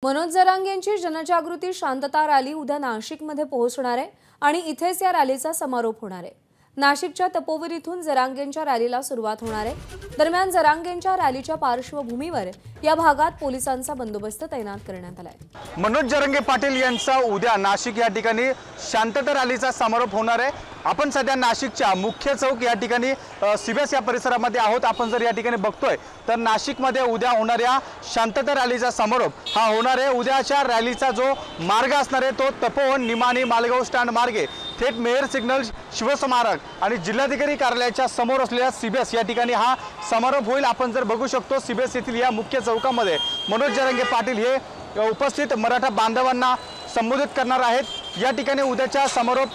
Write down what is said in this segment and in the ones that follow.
मनोज जरांगेंची जनजागृती शांतता रॅली उद्या नाशिकमध्ये पोहोचणार आहे आणि इथेच या रॅलीचा समारोप होणार आहे। नाशिकच्या तपोवन इथून जरांगेंच्या रॅलीला सुरुवात होणार आहे। दरम्यान जरांगेंच्या रॅलीच्या पार्श्वभूमीवर या भागात पोलिसांचा बंदोबस्त तैनात करण्यात आला आहे। मनोज जरांगे पाटील यांचा उद्या नाशिक या ठिकाणी शांतता रॅलीचा समारोप होणार आहे। आपण सध्या नाशिकच्या मुख्य चौक या ठिकाणी सीबीएस या परिसरामध्ये आहोत। आपण जर या ठिकाणी बघतोय तर नाशिकमध्ये उद्या होणाऱ्या शांतता रॅलीचा समारोप हा होणार आहे। उद्याच्या रॅलीचा जो मार्ग असणार आहे तो तपोवन, निमाणी, मालेगाव स्टँड मार्गे थेट मेयर सिग्नल, शिवस्मारक आणि जिल्हाधिकारी कार्यालयाच्या समोर असलेल्या सीबीएस या ठिकाणी हा समारोप होईल। आपण जर बघू शकतो सीबीएस येथील या मुख्य चौकामध्ये मनोज जरांगे पाटील हे उपस्थित मराठा बांधवांना संबोधित करणार आहेत। या ठिकाणी उद्याच्या समारोप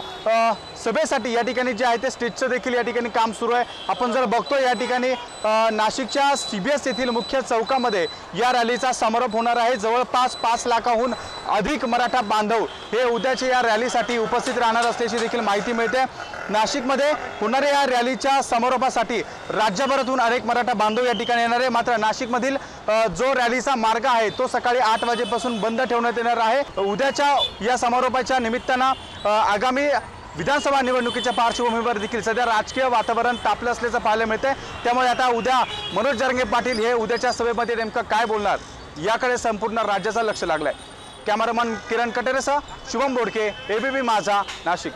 सभेसाठी या ठिकाणी जे आहे ते स्टेजचं देखील या ठिकाणी काम सुरू आहे। आपण जर बघतो या ठिकाणी नाशिकच्या सीबीएस येथील मुख्य चौकामध्ये या रॅलीचा समारोप होणार आहे। जवळपास 5 लाखाहून अधिक मराठा बांधव हे उद्याच्या या रॅलीसाठी उपस्थित राहणार असल्याची देखील माहिती मिळते। नाशिकमध्ये होणाऱ्या या रॅलीच्या समारोपासाठी राज्यभरातून अनेक मराठा बांधव या ठिकाणी येणार आहे। मात्र नाशिकमधील जो रॅलीचा मार्ग आहे तो सकाळी 8 वाजेपासून बंद ठेवण्यात येणार आहे। उद्याच्या या समारोपाच्या निमित्तानं आगामी विधानसभा निवडणुकीच्या पार्श्वभूमीवर देखील सध्या राजकीय वातावरण तापलं असल्याचं पाहायला मिळते। त्यामुळे आता उद्या मनोज जरांगे पाटील हे उद्याच्या सभेमध्ये नेमकं काय बोलणार याकडे संपूर्ण राज्याचं लक्ष लागलंय। कॅमेरामन किरण कटेरेसह शुभम बोडके, एबीपी माझा, नाशिक।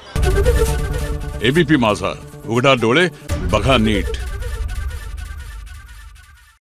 एबीपी माझा, उघडा डोळे बघा नीट।